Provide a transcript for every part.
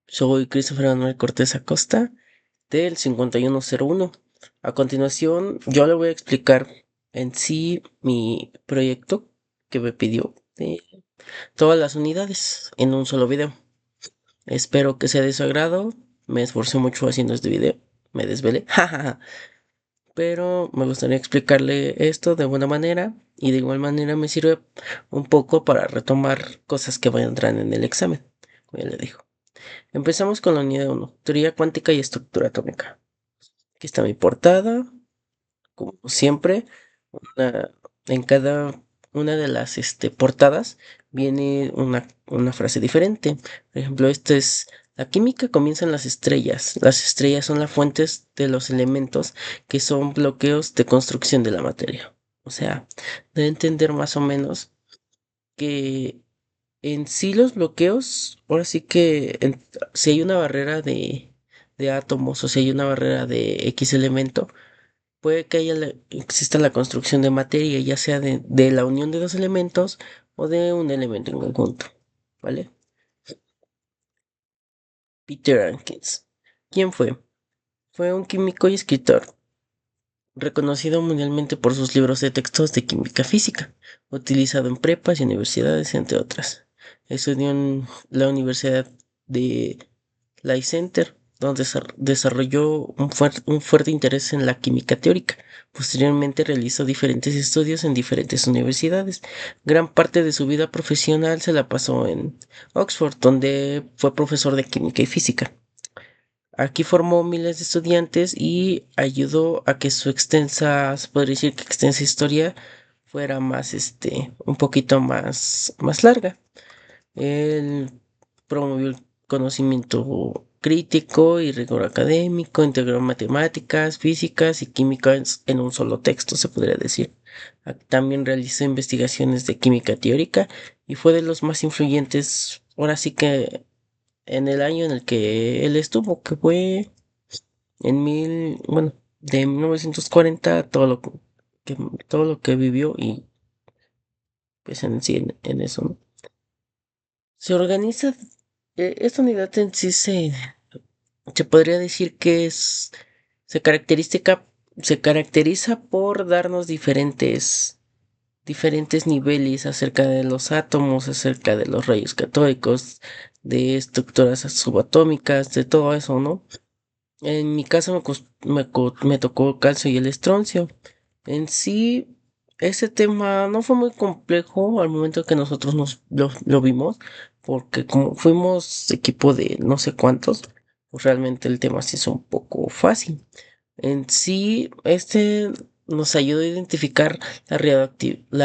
Soy Christopher Manuel Cortés Acosta del 5101. A continuación, yo le voy a explicar en sí mi proyecto que me pidió de todas las unidades en un solo video. Espero que sea de su agrado. Me esforcé mucho haciendo este video. Me desvelé. Jajaja. Pero me gustaría explicarle esto de buena manera y de igual manera me sirve un poco para retomar cosas que vayan a entrar en el examen, como ya le dijo. Empezamos con la unidad uno, teoría cuántica y estructura atómica. Aquí está mi portada, como siempre, una- en cada una de las portadas viene una frase diferente. Por ejemplo, esta es, la química comienza en las estrellas. Las estrellas son las fuentes de los elementos que son bloqueos de construcción de la materia. O sea, debe entender más o menos que en sí los bloqueos, ahora sí que si hay una barrera de átomos o si hay una barrera de X elemento, puede que exista la construcción de materia, ya sea de la unión de dos elementos o de un elemento en conjunto, ¿vale? Peter Atkins. ¿Quién fue? Fue un químico y escritor, reconocido mundialmente por sus libros de textos de química física, utilizado en prepas y universidades, entre otras. Estudió en la Universidad de Leicester, donde desarrolló un fuerte interés en la química teórica. Posteriormente realizó diferentes estudios en diferentes universidades. Gran parte de su vida profesional se la pasó en Oxford, donde fue profesor de química y física. Aquí formó miles de estudiantes y ayudó a que su extensa, se podría decir que extensa historia fuera más, un poquito más larga. Él promovió el conocimiento crítico y rigor académico, integró matemáticas, físicas y químicas en un solo texto, se podría decir. También realizó investigaciones de química teórica y fue de los más influyentes, ahora sí que en el año en el que él estuvo, que fue bueno, de 1940, que, todo lo que vivió y pues en sí en eso, ¿no? Se organiza, esta unidad en sí se podría decir que se se caracteriza por darnos diferentes niveles acerca de los átomos, acerca de los rayos catódicos, de estructuras subatómicas, de todo eso, ¿no? En mi caso me tocó calcio y el estroncio. En sí, ese tema no fue muy complejo al momento que nosotros lo vimos, porque como fuimos equipo de no sé cuántos, pues realmente el tema sí es un poco fácil. En sí, nos ayudó a identificar la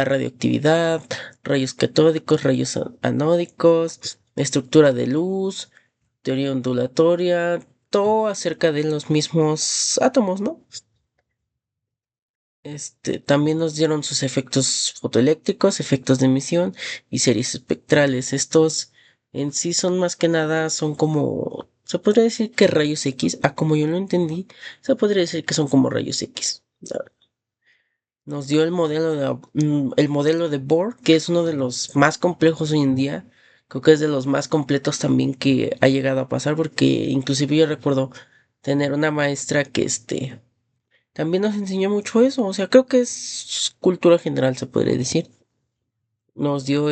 radioactividad, rayos catódicos, rayos anódicos, estructura de luz, teoría ondulatoria, todo acerca de los mismos átomos, ¿no? También nos dieron sus efectos fotoeléctricos, efectos de emisión y series espectrales. Estos en sí son más que nada, son como, se podría decir que rayos X, como yo lo entendí, se podría decir que son como rayos X. Nos dio el modelo de Bohr, que es uno de los más complejos hoy en día. Creo que es de los más completos también que ha llegado a pasar, porque inclusive yo recuerdo tener una maestra que también nos enseñó mucho eso. O sea, creo que es cultura general, se podría decir. Nos dio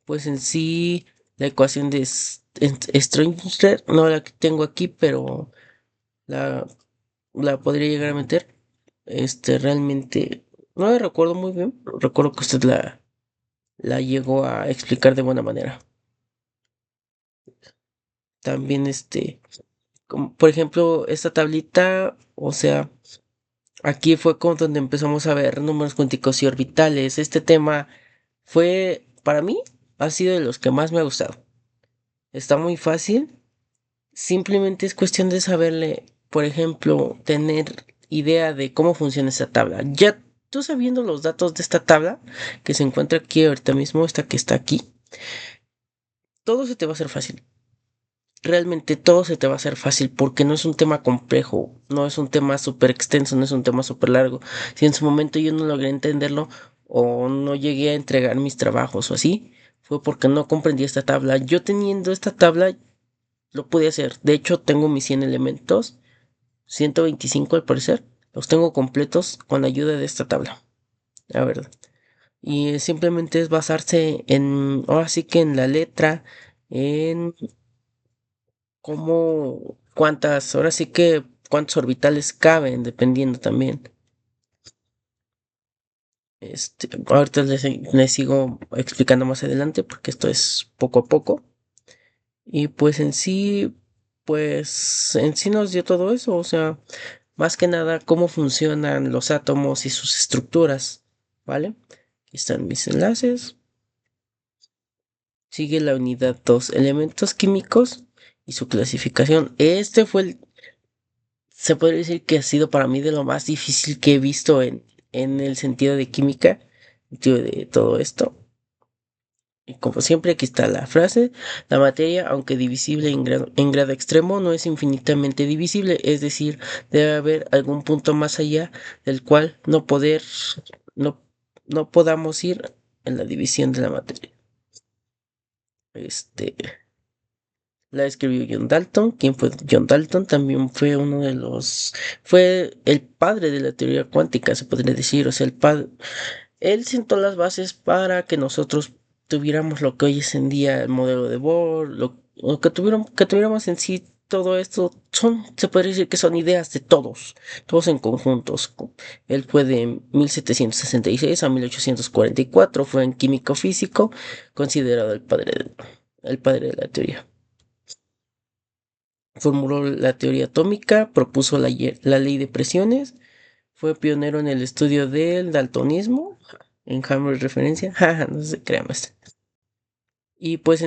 pues en sí, la ecuación de Schrödinger, no la que tengo aquí, pero la, la podría llegar a meter. Realmente no la recuerdo muy bien, pero recuerdo que usted la llegó a explicar de buena manera. También por ejemplo, esta tablita, o sea, aquí fue como donde empezamos a ver números cuánticos y orbitales. Este tema fue, para mí, ha sido de los que más me ha gustado. Está muy fácil, simplemente es cuestión de saberle, por ejemplo, tener idea de cómo funciona esta tabla. Ya tú sabiendo los datos de esta tabla, que se encuentra aquí ahorita mismo, esta que está aquí, todo se te va a hacer fácil. Realmente todo se te va a hacer fácil porque no es un tema complejo, no es un tema súper extenso, no es un tema súper largo. Si en su momento yo no logré entenderlo o no llegué a entregar mis trabajos o así, fue porque no comprendí esta tabla. Yo teniendo esta tabla lo pude hacer. De hecho, tengo mis 100 elementos, 125 al parecer. Los tengo completos con la ayuda de esta tabla. La verdad. Y simplemente es basarse en, ahora sí que en la letra, en cómo, cuántas, ahora sí que cuántos orbitales caben, dependiendo también. Ahorita les sigo explicando más adelante porque esto es poco a poco. Y pues en sí nos dio todo eso, o sea, más que nada cómo funcionan los átomos y sus estructuras, ¿vale? Aquí están mis enlaces. Sigue la unidad 2, elementos químicos y su clasificación. Se podría decir que ha sido para mí de lo más difícil que he visto en el sentido de química, sentido de todo esto. Y como siempre, aquí está la frase: la materia, aunque divisible en grado extremo, no es infinitamente divisible, es decir, debe haber algún punto más allá del cual no, no podamos ir en la división de la materia. Este, la escribió John Dalton. ¿Quién fue John Dalton? También fue el padre de la teoría cuántica, se podría decir, o sea, él sentó las bases para que nosotros tuviéramos lo que hoy es en día el modelo de Bohr, lo que tuviéramos en sí todo esto, se podría decir que son ideas de todos en conjuntos. Él fue de 1766 a 1844, fue en químico físico, considerado el padre de la teoría. Formuló la teoría atómica, propuso la ley de presiones, fue pionero en el estudio del daltonismo, en Hammer referencia, jaja, no se crea más. Y pues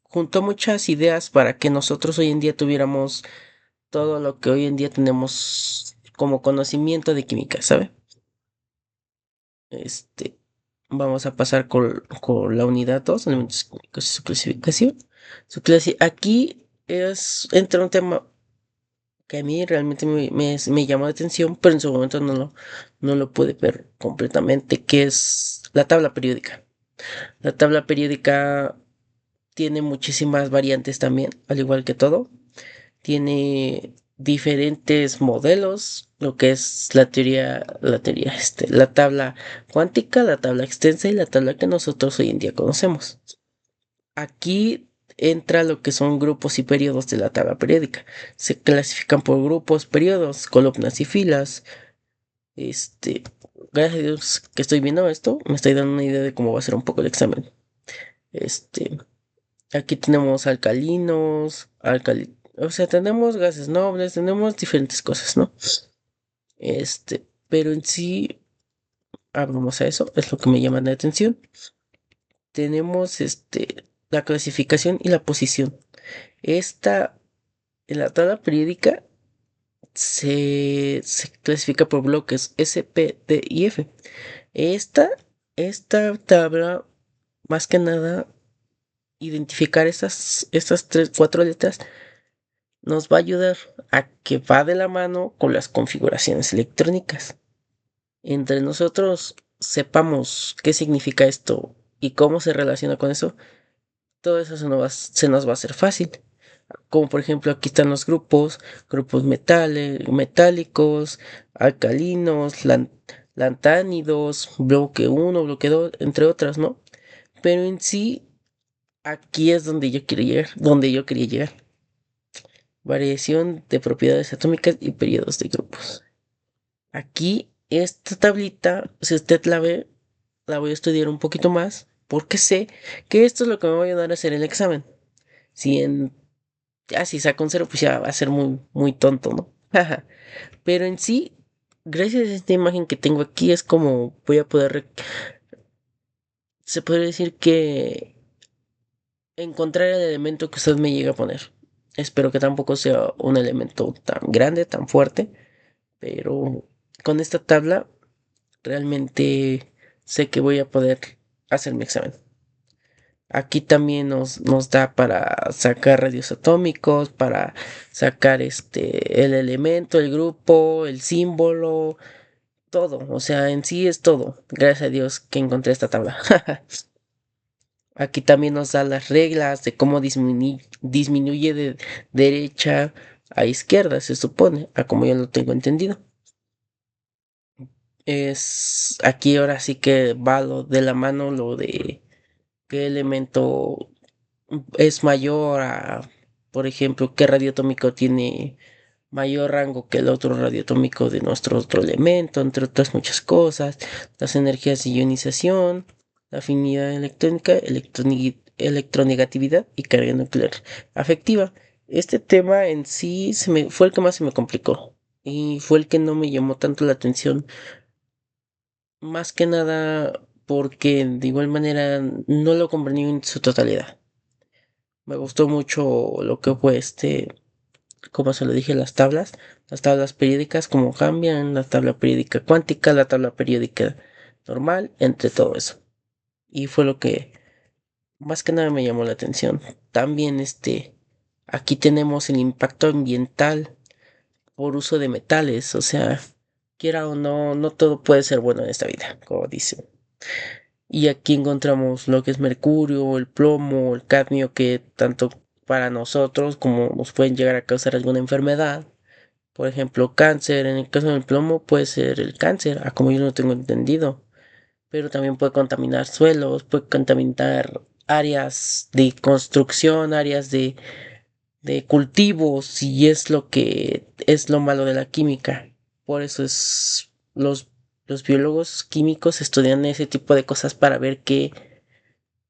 juntó muchas ideas para que nosotros hoy en día tuviéramos todo lo que hoy en día tenemos como conocimiento de química, ¿sabe? Este, Vamos a pasar con la unidad 2, elementos químicos y su clasificación. Aquí entra un tema que a mí realmente me llamó la atención, pero en su momento no lo pude ver completamente, que es la tabla periódica. La tabla periódica tiene muchísimas variantes también, al igual que todo. Tiene diferentes modelos, lo que es la tabla cuántica, la tabla extensa y la tabla que nosotros hoy en día conocemos. Aquí entra lo que son grupos y periodos de la tabla periódica. Se clasifican por grupos, periodos, columnas y filas. Este, Gracias a Dios que estoy viendo esto, me estoy dando una idea de cómo va a ser un poco el examen. Este, Aquí tenemos alcalinos, o sea, tenemos gases nobles, tenemos diferentes cosas, ¿no? Pero en sí, vamos a eso, es lo que me llama la atención. Tenemos la clasificación y la posición. Esta, en la tabla periódica, se clasifica por bloques S, P, D y F. Esta, esta tabla, más que nada, identificar estas cuatro letras nos va a ayudar a que va de la mano con las configuraciones electrónicas. Entre nosotros sepamos qué significa esto y cómo se relaciona con eso, todo eso se nos va a hacer fácil. Como por ejemplo aquí están los grupos metálicos, alcalinos, lantánidos, bloque uno, bloque 2, entre otras, ¿no? Pero en sí, aquí es donde yo quiero llegar, donde yo quería llegar. Variación de propiedades atómicas y periodos de grupos. Aquí, esta tablita, si usted la ve, la voy a estudiar un poquito más, porque sé que esto es lo que me va a ayudar a hacer el examen. Si en si saco un cero, pues ya va a ser muy, muy tonto, ¿no? Pero en sí, gracias a esta imagen que tengo aquí, es como voy a se podría decir que encontrar el elemento que usted me llega a poner. Espero que tampoco sea un elemento tan grande, tan fuerte, pero con esta tabla realmente sé que voy a poder hacer mi examen. Aquí también nos da para sacar radios atómicos, para sacar el elemento, el grupo, el símbolo, todo, o sea, en sí es todo. Gracias a Dios que encontré esta tabla. Aquí también nos da las reglas de cómo disminuye de derecha a izquierda, se supone, a como yo lo tengo entendido. Es aquí ahora sí que va lo de la mano lo de qué elemento es mayor a, por ejemplo, qué radioatómico tiene mayor rango que el otro radioatómico de nuestro otro elemento, entre otras muchas cosas, las energías de ionización, la afinidad electrónica, electronegatividad y carga nuclear afectiva. Este tema en sí fue el que más se me complicó y fue el que no me llamó tanto la atención, más que nada porque de igual manera no lo comprendí en su totalidad. Me gustó mucho lo que fue como se lo dije, las tablas periódicas, cómo cambian, la tabla periódica cuántica, la tabla periódica normal, entre todo eso. Y fue lo que más que nada me llamó la atención. También aquí tenemos el impacto ambiental por uso de metales, o sea, quiera o no, no todo puede ser bueno en esta vida, como dicen. Y aquí encontramos lo que es mercurio, el plomo, el cadmio, que tanto para nosotros como nos pueden llegar a causar alguna enfermedad. Por ejemplo, cáncer, en el caso del plomo puede ser el cáncer, a como yo no tengo entendido, pero también puede contaminar suelos, puede contaminar áreas de construcción, áreas de cultivos, y es lo que es lo malo de la química. Por eso los biólogos químicos estudian ese tipo de cosas para ver qué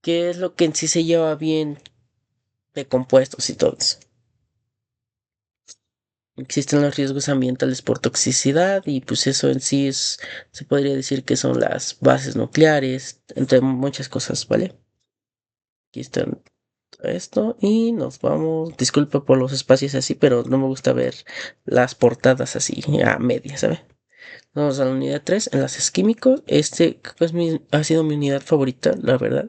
es lo que en sí se lleva bien de compuestos y todo eso. Existen los riesgos ambientales por toxicidad y pues eso en sí se podría decir que son las bases nucleares, entre muchas cosas, ¿vale? Aquí está esto y nos vamos. Disculpa por los espacios así, pero no me gusta ver las portadas así a media, ¿sabes? Vamos a la unidad 3 enlaces químicos. Creo que ha sido mi unidad favorita, la verdad.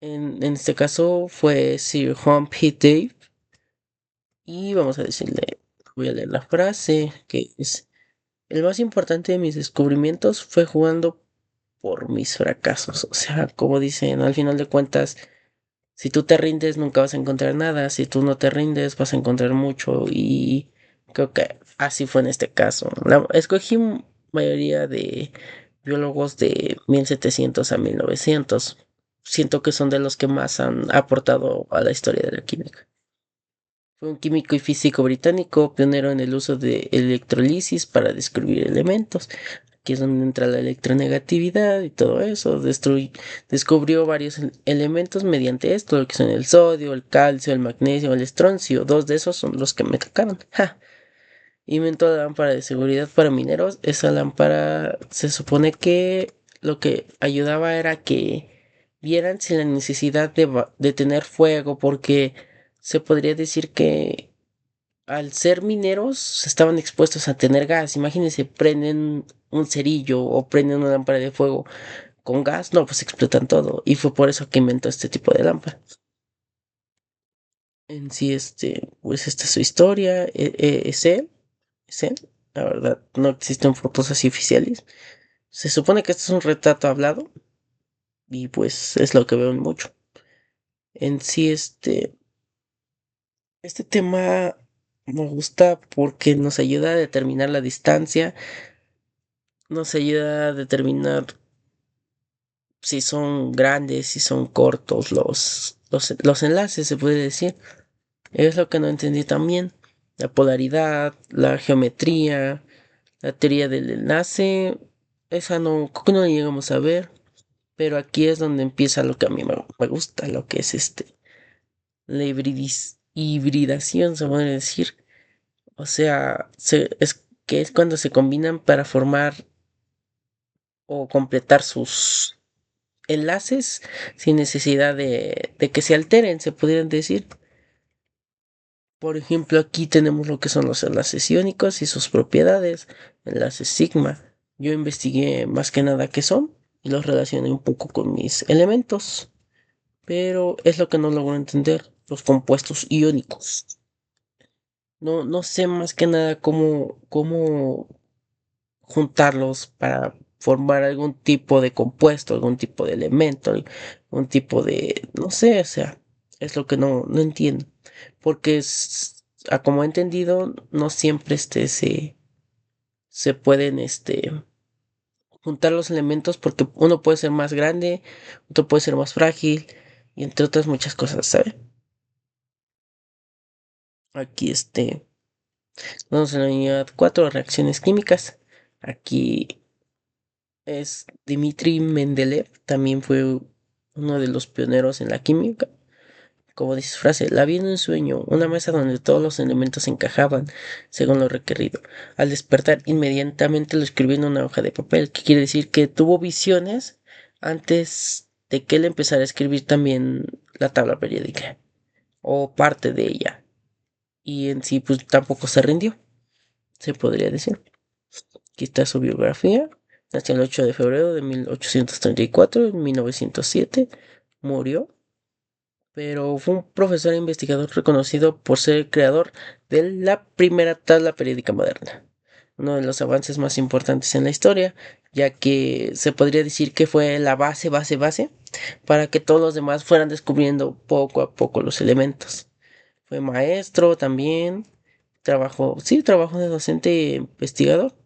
En este caso fue Sir Humphrey Dave. Y vamos a decirle, voy a leer la frase, que es: el más importante de mis descubrimientos fue jugando por mis fracasos. O sea, como dicen, al final de cuentas, si tú te rindes nunca vas a encontrar nada, si tú no te rindes vas a encontrar mucho y creo que así fue en este caso. Escogí mayoría de biólogos de 1700 a 1900. Siento que son de los que más han aportado a la historia de la química. Fue un químico y físico británico, pionero en el uso de electrolisis para descubrir elementos. Aquí es donde entra la electronegatividad y todo eso. Descubrió varios elementos mediante esto, lo que son el sodio, el calcio, el magnesio, el estroncio. Dos de esos son los que me tocaron. ¡Ja! Inventó la lámpara de seguridad para mineros. Esa lámpara se supone que lo que ayudaba era que vieran sin la necesidad de tener fuego, porque se podría decir que al ser mineros estaban expuestos a tener gas. Imagínense, prenden un cerillo o prenden una lámpara de fuego con gas, no, pues explotan todo. Y fue por eso que inventó este tipo de lámpara. En sí, pues esta es su historia. Es él. La verdad, no existen fotos así oficiales. Se supone que este es un retrato hablado y pues es lo que veo en mucho. En sí, este tema me gusta porque nos ayuda a determinar la distancia, nos ayuda a determinar si son grandes, si son cortos los enlaces, se puede decir. Es lo que no entendí también. La polaridad, la geometría, la teoría del enlace, esa no, creo que no la llegamos a ver, pero aquí es donde empieza lo que a mí me gusta, lo que es la hibridación, se puede decir. O sea, que es cuando se combinan para formar o completar sus enlaces sin necesidad de que se alteren, se pudieran decir. Por ejemplo, aquí tenemos lo que son los enlaces iónicos y sus propiedades, enlaces sigma. Yo investigué más que nada qué son y los relacioné un poco con mis elementos, pero es lo que no logro entender, los compuestos iónicos. No sé más que nada juntarlos para formar algún tipo de compuesto, algún tipo de elemento, algún tipo de, no sé, o sea, es lo que no entiendo, porque a como he entendido, no siempre se pueden juntar los elementos porque uno puede ser más grande, otro puede ser más frágil y entre otras muchas cosas, ¿sabe? Aquí vamos a la unidad 4 reacciones químicas. Aquí es Dmitri Mendeleev, también fue uno de los pioneros en la química. Como dice su frase, la vi en un sueño, una mesa donde todos los elementos encajaban según lo requerido. Al despertar, inmediatamente lo escribí en una hoja de papel, que quiere decir que tuvo visiones antes de que él empezara a escribir también la tabla periódica, o parte de ella. Y en sí, pues tampoco se rindió, se podría decir. Aquí está su biografía. Nació el 8 de febrero de 1834, en 1907. Murió, pero fue un profesor e investigador reconocido por ser el creador de la primera tabla periódica moderna, uno de los avances más importantes en la historia, ya que se podría decir que fue la base para que todos los demás fueran descubriendo poco a poco los elementos. Fue maestro también, trabajó de docente e investigador,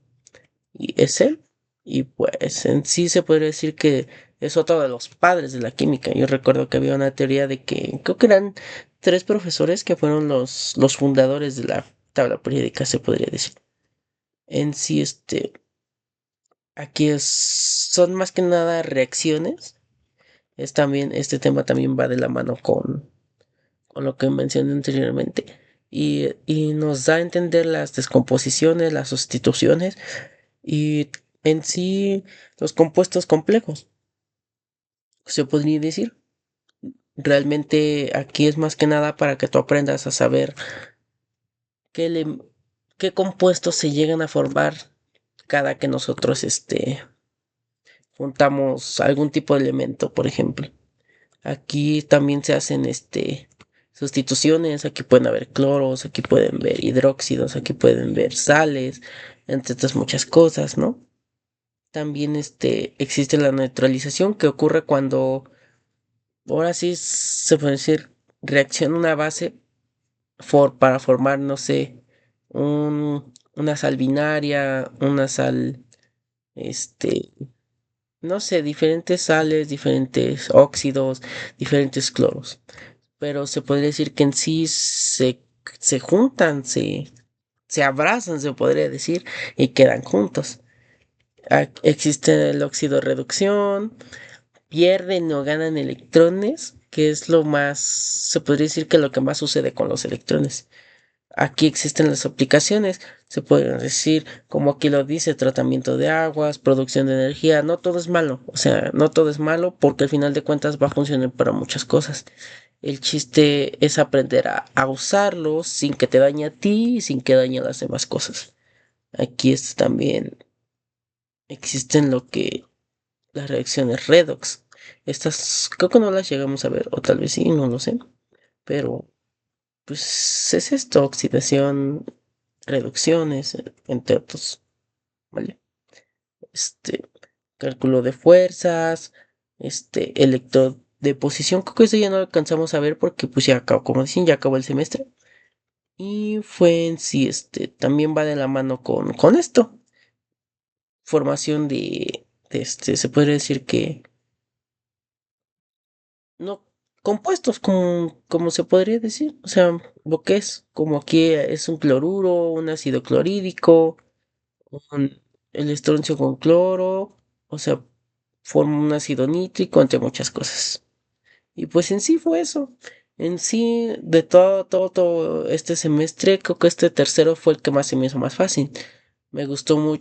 y es él. Y pues en sí se podría decir que es otro de los padres de la química. Yo recuerdo que había una teoría de que creo que eran tres profesores que fueron los fundadores de la tabla periódica, se podría decir. En sí, aquí son más que nada reacciones. Es también, este tema también va de la mano con lo que mencioné anteriormente. Y nos da a entender las descomposiciones, las sustituciones y en sí los compuestos complejos, se podría decir. Realmente aquí es más que nada para que tú aprendas a saber qué, qué compuestos se llegan a formar cada que nosotros juntamos algún tipo de elemento, por ejemplo. Aquí también se hacen sustituciones, aquí pueden haber cloros, aquí pueden ver hidróxidos, aquí pueden ver sales, entre otras muchas cosas, ¿no? También existe la neutralización que ocurre cuando, ahora sí se puede decir, reacciona una base para formar, no sé, una sal binaria, una sal, este, no sé, diferentes sales, diferentes óxidos, diferentes cloros. Pero se podría decir que en sí se juntan, se abrazan, se podría decir, y quedan juntos. Existe el óxido reducción, pierden o ganan electrones, que es lo más, se podría decir que lo que más sucede con los electrones. Aquí existen las aplicaciones, se puede decir, como aquí lo dice, tratamiento de aguas, producción de energía, no todo es malo, o sea, no todo es malo porque al final de cuentas va a funcionar para muchas cosas. El chiste es aprender a usarlo sin que te dañe a ti y sin que dañe a las demás cosas. Aquí también existen lo que las reacciones redox. Estas creo que no las llegamos a ver, o tal vez sí, no lo sé, pero pues es esto, oxidación, reducciones, entre otros, ¿vale? Este, cálculo de fuerzas, electrodeposición, creo que eso ya no lo alcanzamos a ver porque pues ya acabó, como dicen, ya acabó el semestre. Y fue en sí, también va de la mano con esto, formación se puede decir que, no, compuestos, como se podría decir, o sea, lo que es, como aquí es un cloruro, un ácido clorhídrico, con el estroncio con cloro, o sea, forma un ácido nítrico, entre muchas cosas. Y pues en sí fue eso. En sí, de todo este semestre, creo que este tercero fue el que más se me hizo más fácil. Me gustó mucho